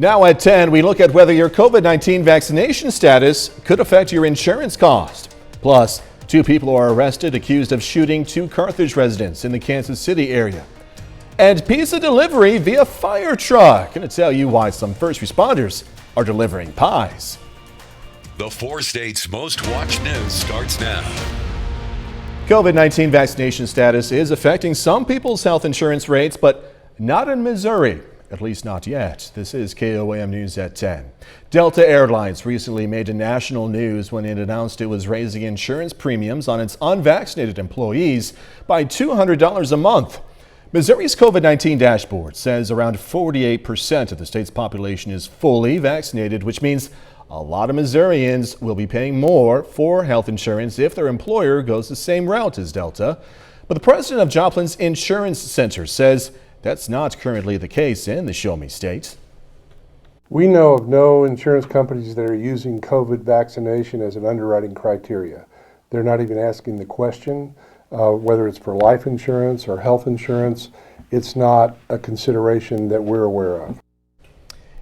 Now at 10, we look at whether your COVID-19 vaccination status could affect your insurance cost. Plus, 2 people are arrested accused of shooting 2 Carthage residents in the Kansas City area. And pizza delivery via fire truck. Going to tell you why some first responders are delivering pies. The 4 states' most watched news starts now. COVID-19 vaccination status is affecting some people's health insurance rates, but not in Missouri. At least not yet. This is KOAM News at 10. Delta Airlines recently made national news when it announced it was raising insurance premiums on its unvaccinated employees by $200 a month. Missouri's COVID-19 dashboard says around 48% of the state's population is fully vaccinated, which means a lot of Missourians will be paying more for health insurance if their employer goes the same route as Delta. But the president of Joplin's Insurance Center says that's not currently the case in the Show Me State. We know of no insurance companies that are using COVID vaccination as an underwriting criteria. They're not even asking the question, whether it's for life insurance or health insurance. It's not a consideration that we're aware of.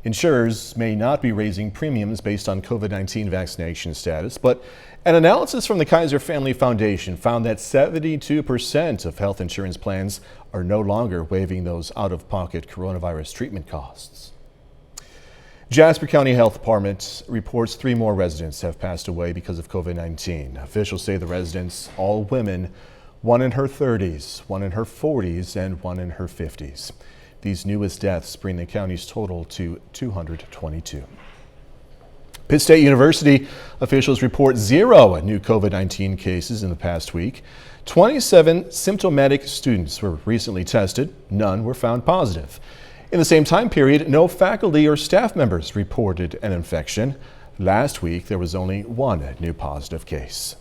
Insurers may not be raising premiums based on COVID-19 vaccination status, but an analysis from the Kaiser Family Foundation found that 72% of health insurance plans are no longer waiving those out-of-pocket coronavirus treatment costs. Jasper County Health Department reports 3 more residents have passed away because of COVID-19. Officials say the residents, all women, 1 in her 30s, 1 in her 40s, and 1 in her 50s. These newest deaths bring the county's total to 222. Pitt State University officials report 0 new COVID-19 cases in the past week. 27 symptomatic students were recently tested. None were found positive. In the same time period, no faculty or staff members reported an infection. Last week, there was only 1 new positive case.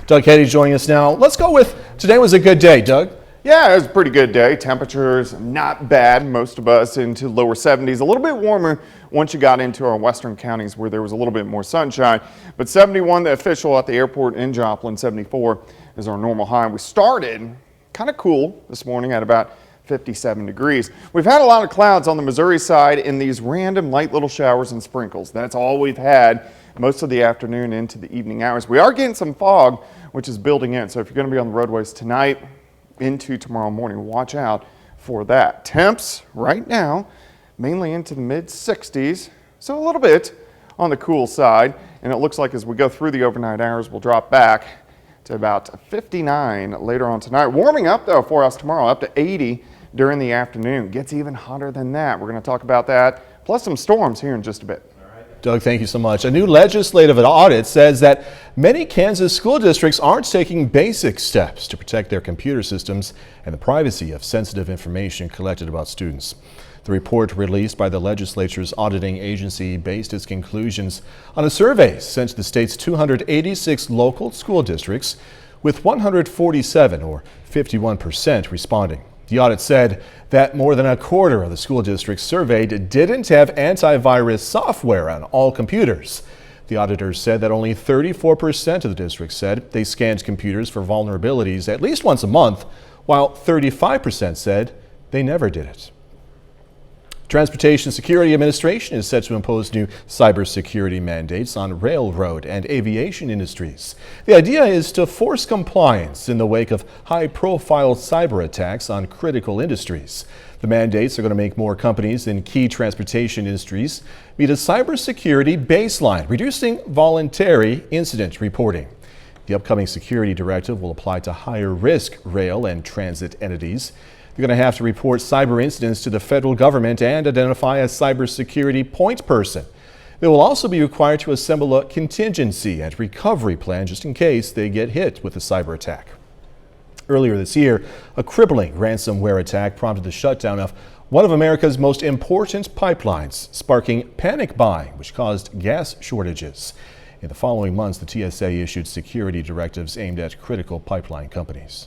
Doug Heddy joining us now. Let's go with today was a good day, Doug. Yeah, it was a pretty good day. Temperatures not bad. Most of us into lower 70s. A little bit warmer once you got into our western counties where there was a little bit more sunshine. But 71, the official at the airport in Joplin. 74 is our normal high. We started kind of cool this morning at about 57 degrees. We've had a lot of clouds on the Missouri side in these random light little showers and sprinkles. That's all we've had most of the afternoon into the evening hours. We are getting some fog, which is building in. So if you're going to be on the roadways tonight into tomorrow morning, watch out for that. Temps right now mainly into the mid 60s, so a little bit on the cool side, and it looks like as we go through the overnight hours we'll drop back to about 59 later on tonight. Warming up though for us tomorrow, up to 80 during the afternoon. Gets even hotter than that. We're going to talk about that plus some storms here in just a bit. Doug, thank you so much. A new legislative audit says that many Kansas school districts aren't taking basic steps to protect their computer systems and the privacy of sensitive information collected about students. The report released by the legislature's auditing agency based its conclusions on a survey sent to the state's 286 local school districts, with 147 or 51% responding. The audit said that more than a quarter of the school districts surveyed didn't have antivirus software on all computers. The auditors said that only 34% of the districts said they scanned computers for vulnerabilities at least once a month, while 35% said they never did it. Transportation Security Administration is set to impose new cybersecurity mandates on railroad and aviation industries. The idea is to force compliance in the wake of high-profile cyber attacks on critical industries. The mandates are going to make more companies in key transportation industries meet a cybersecurity baseline, reducing voluntary incident reporting. The upcoming security directive will apply to higher-risk rail and transit entities. You're going to have to report cyber incidents to the federal government and identify a cybersecurity point person. They will also be required to assemble a contingency and recovery plan just in case they get hit with a cyber attack. Earlier this year, a crippling ransomware attack prompted the shutdown of one of America's most important pipelines, sparking panic buying, which caused gas shortages. In the following months, the TSA issued security directives aimed at critical pipeline companies.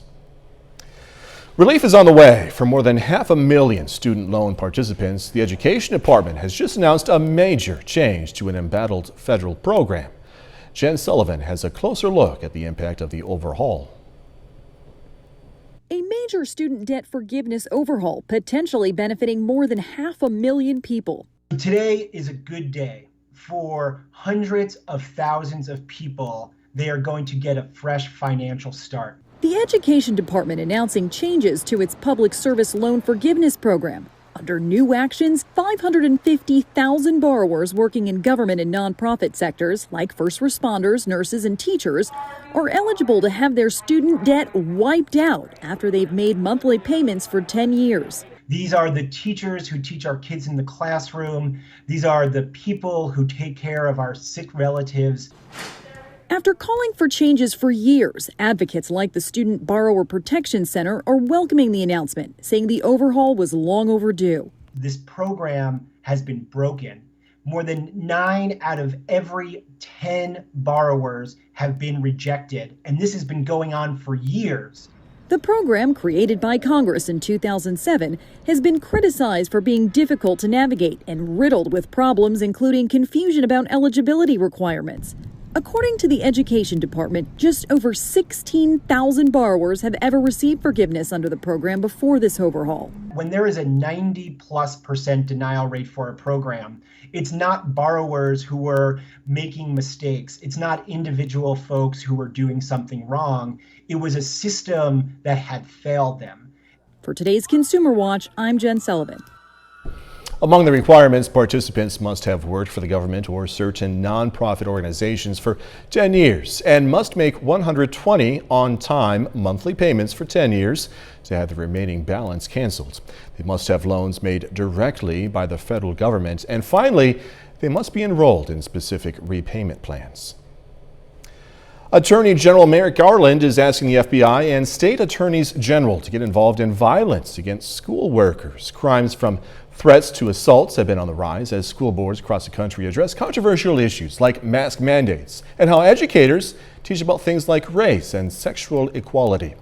Relief is on the way for more than 500,000 student loan participants. The Education Department has just announced a major change to an embattled federal program. Jen Sullivan has a closer look at the impact of the overhaul. A major student debt forgiveness overhaul potentially benefiting more than 500,000 people. Today is a good day for hundreds of thousands of people. They are going to get a fresh financial start. The Education Department announcing changes to its public service loan forgiveness program. Under new actions, 550,000 borrowers working in government and nonprofit sectors, like first responders, nurses, and teachers, are eligible to have their student debt wiped out after they've made monthly payments for 10 years. These are the teachers who teach our kids in the classroom. These are the people who take care of our sick relatives. After calling for changes for years, advocates like the Student Borrower Protection Center are welcoming the announcement, saying the overhaul was long overdue. This program has been broken. More than 9 out of every 10 borrowers have been rejected, and this has been going on for years. The program, created by Congress in 2007, has been criticized for being difficult to navigate and riddled with problems, including confusion about eligibility requirements. According to the Education Department, just over 16,000 borrowers have ever received forgiveness under the program before this overhaul. When there is a 90+% denial rate for a program, it's not borrowers who are making mistakes. It's not individual folks who are doing something wrong. It was a system that had failed them. For today's Consumer Watch, I'm Jen Sullivan. Among the requirements, participants must have worked for the government or certain nonprofit organizations for 10 years and must make 120 on-time monthly payments for 10 years to have the remaining balance canceled. They must have loans made directly by the federal government. And finally, they must be enrolled in specific repayment plans. Attorney General Merrick Garland is asking the FBI and state attorneys general to get involved in violence against school workers. Crimes from threats to assaults have been on the rise as school boards across the country address controversial issues like mask mandates and how educators teach about things like race and sexual equality.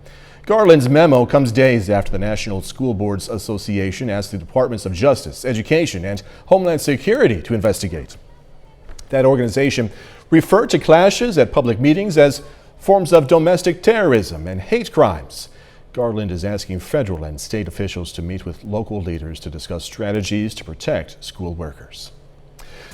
Garland's memo comes days after the National School Boards Association asked the Departments of Justice, Education, and Homeland Security to investigate. That organization referred to clashes at public meetings as forms of domestic terrorism and hate crimes. Garland is asking federal and state officials to meet with local leaders to discuss strategies to protect school workers.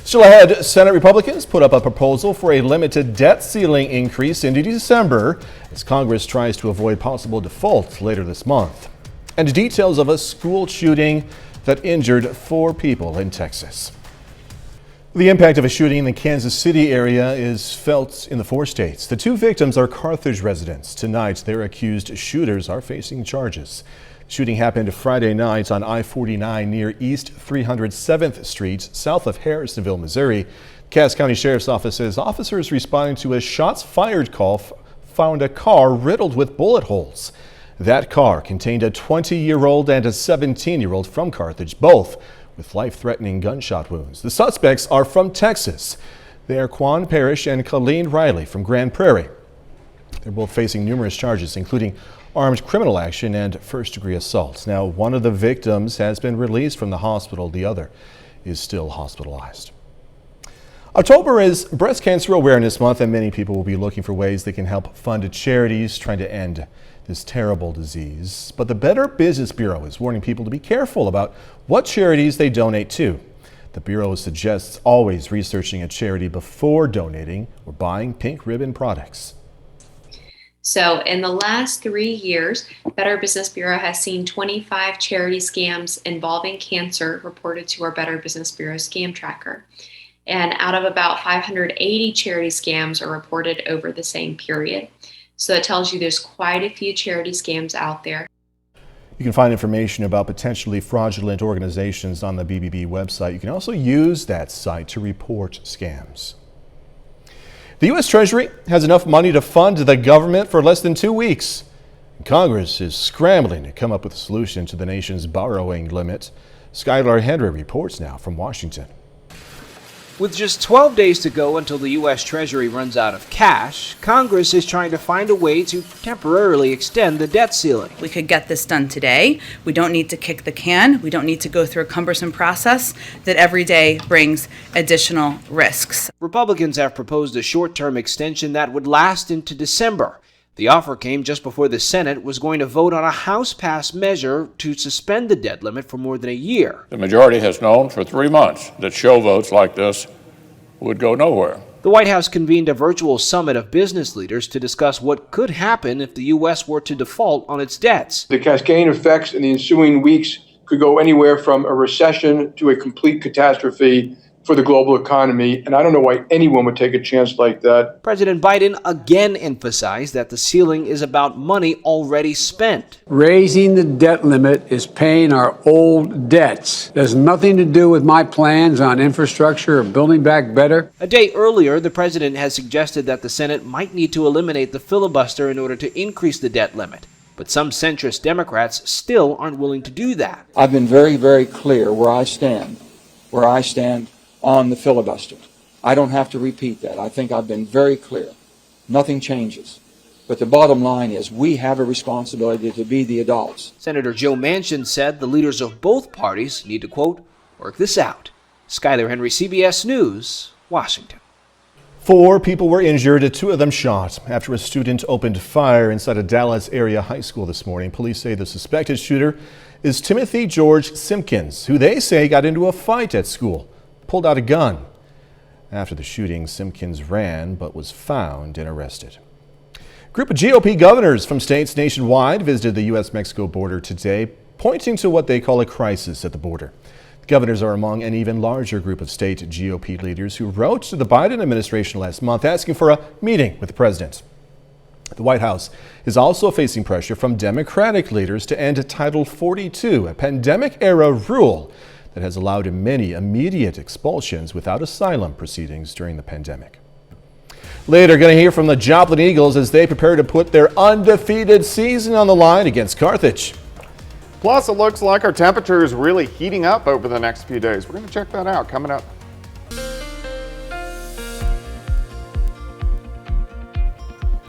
Still ahead, Senate Republicans put up a proposal for a limited debt ceiling increase into December as Congress tries to avoid possible default later this month. And details of a school shooting that injured 4 people in Texas. The impact of a shooting in the Kansas City area is felt in the 4 states. The 2 victims are Carthage residents. Tonight, their accused shooters are facing charges. The shooting happened Friday night on I-49 near East 307th Street, south of Harrisonville, Missouri. Cass County Sheriff's Office says officers responding to a shots fired call found a car riddled with bullet holes. That car contained a 20-year-old and a 17-year-old from Carthage, both with life-threatening gunshot wounds. The suspects are from Texas. They are Quan Parrish and Colleen Riley from Grand Prairie. They're both facing numerous charges, including armed criminal action and first-degree assault. Now, one of the victims has been released from the hospital. The other is still hospitalized. October is Breast Cancer Awareness Month, and many people will be looking for ways they can help fund charities trying to end this terrible disease. But the Better Business Bureau is warning people to be careful about what charities they donate to. The Bureau suggests always researching a charity before donating or buying pink ribbon products. So in the last 3 years, Better Business Bureau has seen 25 charity scams involving cancer reported to our Better Business Bureau scam tracker. And out of about 580 charity scams are reported over the same period. So that tells you there's quite a few charity scams out there. You can find information about potentially fraudulent organizations on the BBB website. You can also use that site to report scams. The U.S. Treasury has enough money to fund the government for less than 2 weeks. Congress is scrambling to come up with a solution to the nation's borrowing limit. Skylar Henry reports now from Washington. With just 12 days to go until the U.S. Treasury runs out of cash, Congress is trying to find a way to temporarily extend the debt ceiling. We could get this done today. We don't need to kick the can. We don't need to go through a cumbersome process that every day brings additional risks. Republicans have proposed a short-term extension that would last into December. The offer came just before the Senate was going to vote on a House-passed measure to suspend the debt limit for more than a year. The majority has known for 3 months that show votes like this would go nowhere. The White House convened a virtual summit of business leaders to discuss what could happen if the U.S. were to default on its debts. The cascading effects in the ensuing weeks could go anywhere from a recession to a complete catastrophe for the global economy, and I don't know why anyone would take a chance like that. President Biden again emphasized that the ceiling is about money already spent. Raising the debt limit is paying our old debts. There's nothing to do with my plans on infrastructure or building back better. A day earlier, the president has suggested that the Senate might need to eliminate the filibuster in order to increase the debt limit. But some centrist Democrats still aren't willing to do that. I've been very, very clear where I stand on the filibuster. I don't have to repeat that. I think I've been very clear. Nothing changes. But the bottom line is we have a responsibility to be the adults. Senator Joe Manchin said the leaders of both parties need to, quote, work this out. Skyler Henry, CBS News, Washington. 4 people were injured, 2 of them shot after a student opened fire inside a Dallas area high school this morning. Police say the suspected shooter is Timothy George Simpkins, who they say got into a fight at school, pulled out a gun. After the shooting, Simpkins ran but was found and arrested. A group of GOP governors from states nationwide visited the U.S.-Mexico border today, pointing to what they call a crisis at the border. The governors are among an even larger group of state GOP leaders who wrote to the Biden administration last month asking for a meeting with the president. The White House is also facing pressure from Democratic leaders to end Title 42, a pandemic-era rule that has allowed many immediate expulsions without asylum proceedings during the pandemic. Later, going to hear from the Joplin Eagles as they prepare to put their undefeated season on the line against Carthage. Plus, it looks like our temperature is really heating up over the next few days. We're going to check that out coming up.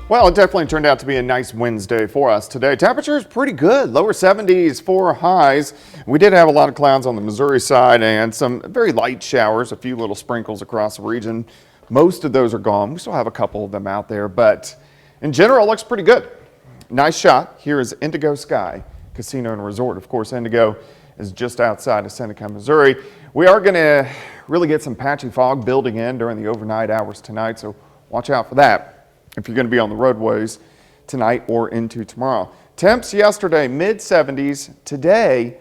Well, it definitely turned out to be a nice Wednesday for us today. Temperature is pretty good, lower 70s for highs. We did have a lot of clouds on the Missouri side and some very light showers, a few little sprinkles across the region. Most of those are gone. We still have a couple of them out there, but in general, it looks pretty good. Nice shot. Here is Indigo Sky Casino and Resort. Of course, Indigo is just outside of Seneca, Missouri. We are going to really get some patchy fog building in during the overnight hours tonight, so watch out for that if you're going to be on the roadways tonight or into tomorrow. Temps yesterday, mid-70s. Today,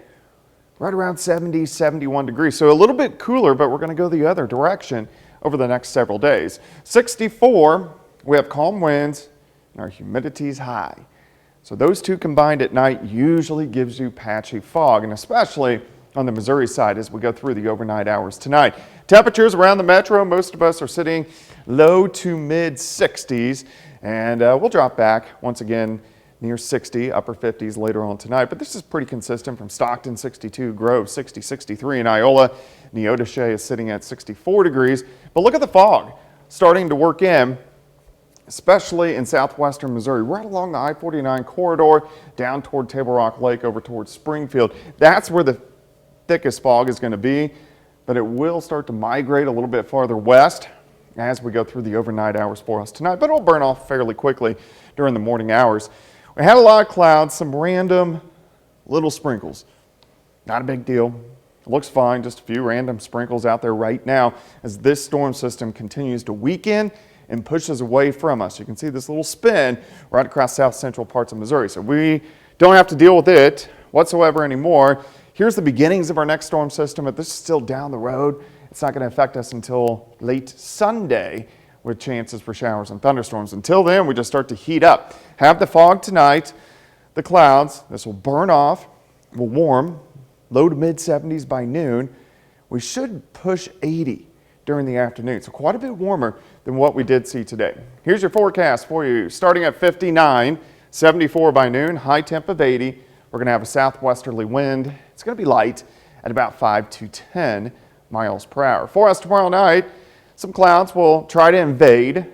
right around 70, 71 degrees. So a little bit cooler, but we're going to go the other direction over the next several days. 64, we have calm winds, and our humidity's high. So those two combined at night usually gives you patchy fog, and especially on the Missouri side as we go through the overnight hours tonight. Temperatures around the metro, most of us are sitting low to mid 60s, and we'll drop back once again near 60, upper 50s later on tonight. But this is pretty consistent from Stockton 62, Grove 60, 63 in Iola. Neodesha is sitting at 64 degrees. But look at the fog starting to work in, especially in southwestern Missouri, right along the I-49 corridor, down toward Table Rock Lake, over towards Springfield. That's where the thickest fog is going to be, but it will start to migrate a little bit farther west as we go through the overnight hours for us tonight, but it'll burn off fairly quickly during the morning hours. We had a lot of clouds, some random little sprinkles. Not a big deal. It looks fine, just a few random sprinkles out there right now as this storm system continues to weaken and pushes away from us. You can see this little spin right across south central parts of Missouri. So we don't have to deal with it whatsoever anymore. Here's the beginnings of our next storm system, but this is still down the road. It's not going to affect us until late Sunday with chances for showers and thunderstorms. Until then, we just start to heat up. Have the fog tonight, the clouds. This will burn off, will warm, low to mid 70s by noon. We should push 80 during the afternoon, so quite a bit warmer than what we did see today. Here's your forecast for you. Starting at 59, 74 by noon, high temp of 80. We're going to have a southwesterly wind. It's going to be light at about 5 to 10 miles per hour. For us tomorrow night, some clouds will try to invade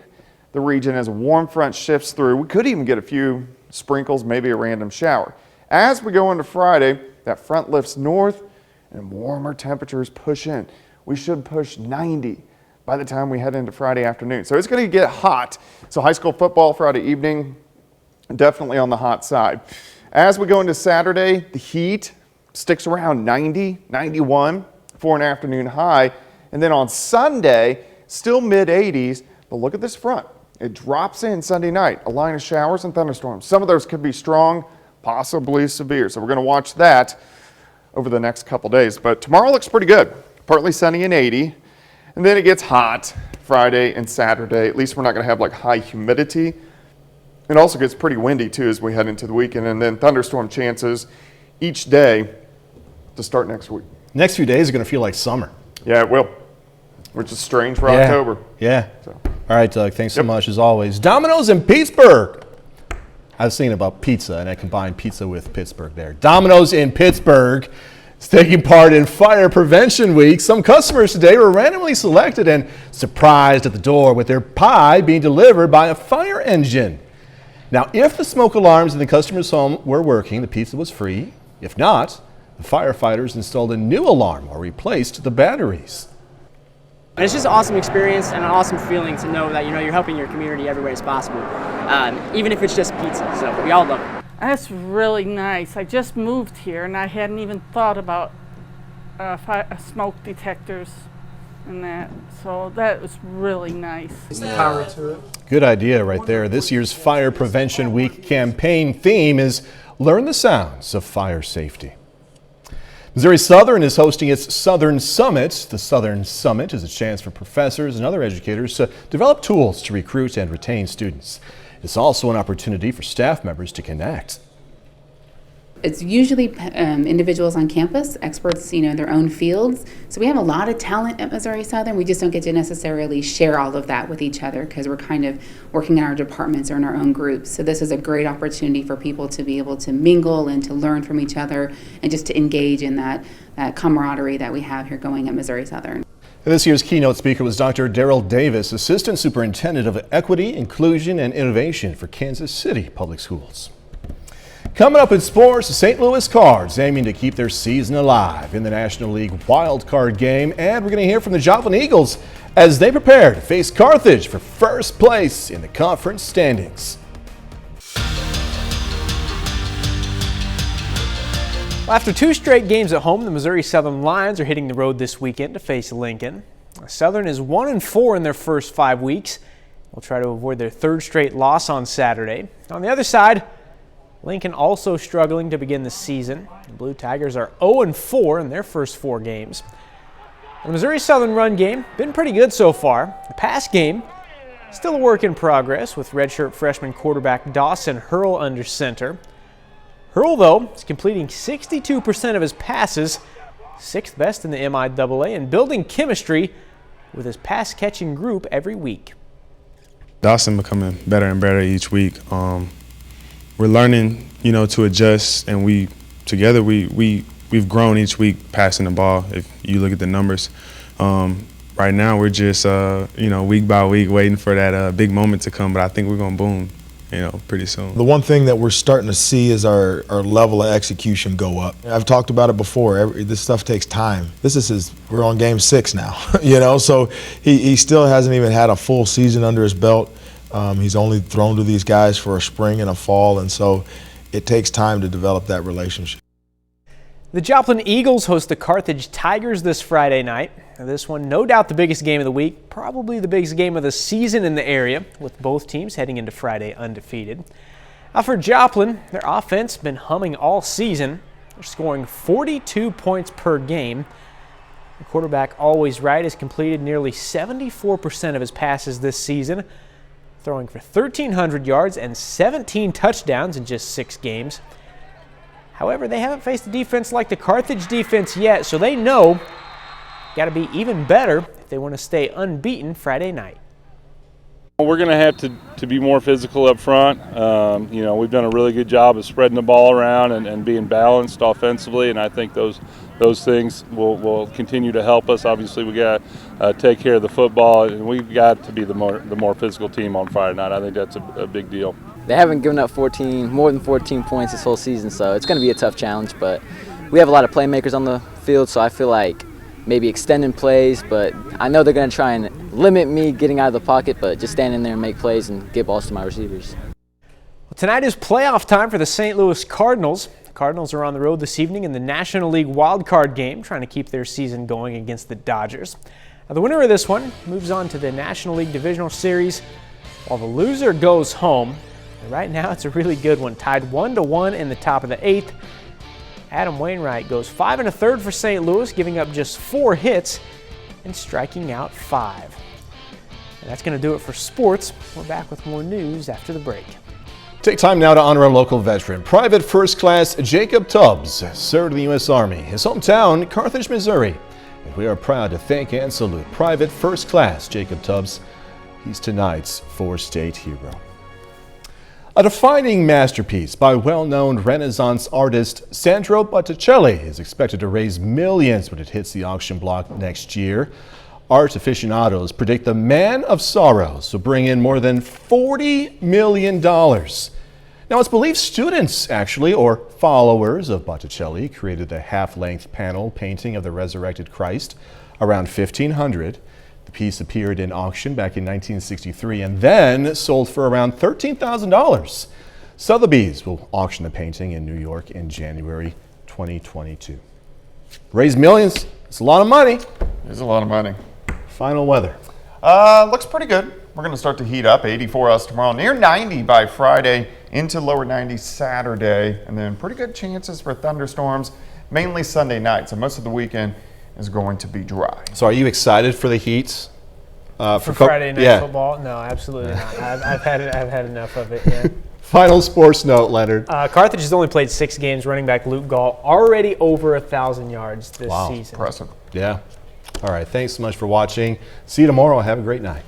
the region as a warm front shifts through. We could even get a few sprinkles, maybe a random shower. As we go into Friday, that front lifts north and warmer temperatures push in. We should push 90 by the time we head into Friday afternoon. So it's going to get hot. So high school football Friday evening, definitely on the hot side. As we go into Saturday, the heat sticks around 90, 91 for an afternoon high. And then on Sunday, still mid-80s, but look at this front. It drops in Sunday night, a line of showers and thunderstorms. Some of those could be strong, possibly severe. So we're going to watch that over the next couple days. But tomorrow looks pretty good. Partly sunny and 80. And then it gets hot Friday and Saturday. At least we're not going to have like high humidity. It also gets pretty windy too as we head into the weekend. And then thunderstorm chances each day to start next week. Next few days are going to feel like summer. Yeah, it will. Which is strange for October. Yeah. So. All right, Doug, thanks so much as always. Domino's in Pittsburgh. I was thinking about pizza, and I combined pizza with Pittsburgh there. Domino's in Pittsburgh is taking part in Fire Prevention Week. Some customers today were randomly selected and surprised at the door with their pie being delivered by a fire engine. Now, if the smoke alarms in the customer's home were working, the pizza was free. If not, the firefighters installed a new alarm or replaced the batteries. And it's just an awesome experience and an awesome feeling to know that you're helping your community every way as possible, even if it's just pizza. So we all love it. That's really nice. I just moved here and I hadn't even thought about smoke detectors and that. So that was really nice. Power to it. Good idea right there. This year's Fire Prevention Week campaign theme is Learn the Sounds of Fire Safety. Missouri Southern is hosting its Southern Summit. The Southern Summit is a chance for professors and other educators to develop tools to recruit and retain students. It's also an opportunity for staff members to connect. It's usually individuals on campus, experts, in their own fields. So we have a lot of talent at Missouri Southern. We just don't get to necessarily share all of that with each other because we're kind of working in our departments or in our own groups. So this is a great opportunity for people to be able to mingle and to learn from each other and just to engage in that camaraderie that we have here going at Missouri Southern. This year's keynote speaker was Dr. Darrell Davis, Assistant Superintendent of Equity, Inclusion, and Innovation for Kansas City Public Schools. Coming up in sports, the St. Louis Cards aiming to keep their season alive in the National League wild card game, and we're going to hear from the Joplin Eagles as they prepare to face Carthage for first place in the conference standings. After 2 straight games at home, the Missouri Southern Lions are hitting the road this weekend to face Lincoln. Southern is 1-4 in their first 5 weeks. They'll try to avoid their 3rd straight loss on Saturday. On the other side, Lincoln also struggling to begin the season. The Blue Tigers are 0-4 in their first 4 games. The Missouri Southern run game been pretty good so far. The pass game still a work in progress with redshirt freshman quarterback Dawson Hurl under center. Hurl, though, is completing 62% of his passes, 6th best in the MIAA, and building chemistry with his pass-catching group every week. Dawson becoming better and better each week. We're learning, to adjust, and we've grown each week passing the ball. If you look at the numbers, right now we're just week by week waiting for that big moment to come. But I think we're gonna boom, pretty soon. The one thing that we're starting to see is our level of execution go up. I've talked about it before. This stuff takes time. We're on game 6 now, So he still hasn't even had a full season under his belt. He's only thrown to these guys for a spring and a fall, and so it takes time to develop that relationship. The Joplin Eagles host the Carthage Tigers this Friday night. This one, no doubt the biggest game of the week, probably the biggest game of the season in the area, with both teams heading into Friday undefeated. Now for Joplin, their offense been humming all season. They're scoring 42 points per game. The quarterback, Always Right, has completed nearly 74% of his passes this season, throwing for 1,300 yards and 17 touchdowns in just 6 games. However, they haven't faced a defense like the Carthage defense yet, so they know got to be even better if they want to stay unbeaten Friday night. We're going to have to be more physical up front. We've done a really good job of spreading the ball around and being balanced offensively, and I think those things will continue to help us. Obviously, we got to take care of the football, and we've got to be the more physical team on Friday night. I think that's a big deal. They haven't given up more than 14 points this whole season, so it's going to be a tough challenge. But we have a lot of playmakers on the field, so I feel like maybe extending plays, but I know they're going to try and limit me getting out of the pocket, but just stand in there and make plays and get balls to my receivers. Well, Tonight is playoff time for the St. Louis Cardinals. The Cardinals are on the road this evening in the National League Wild Card game, trying to keep their season going against the Dodgers. Now, the winner of this one moves on to the National League Divisional Series, while the loser goes home. And right now, it's a really good one, tied 1-1 in the top of the 8th. Adam Wainwright goes 5 1/3 for St. Louis, giving up just 4 hits and striking out 5. And that's going to do it for sports. We're back with more news after the break. Take time now to honor a local veteran. Private First Class Jacob Tubbs served in the U.S. Army. His hometown, Carthage, Missouri. And we are proud to thank and salute Private First Class Jacob Tubbs. He's tonight's 4-state hero. A defining masterpiece by well-known Renaissance artist Sandro Botticelli is expected to raise millions when it hits the auction block next year. Art aficionados predict the Man of Sorrows will bring in more than $40 million. Now, it's believed students, actually, or followers of Botticelli, created the half-length panel painting of the resurrected Christ around 1500. The piece appeared in auction back in 1963 and then sold for around $13,000. Sotheby's will auction the painting in New York in January 2022. Raise millions. It's a lot of money. It's a lot of money. Final weather. Looks pretty good. We're going to start to heat up. 84 us tomorrow, near 90 by Friday, into lower 90s Saturday, and then pretty good chances for thunderstorms, mainly Sunday night. So most of the weekend is going to be dry. So are you excited for the heat? For Friday night football? No, absolutely not. I've had enough of it. Yeah. Final sports note, Leonard. Carthage has only played 6 games. Running back Luke Gall already over 1,000 yards this season. Impressive. Yeah. All right. Thanks so much for watching. See you tomorrow. Have a great night.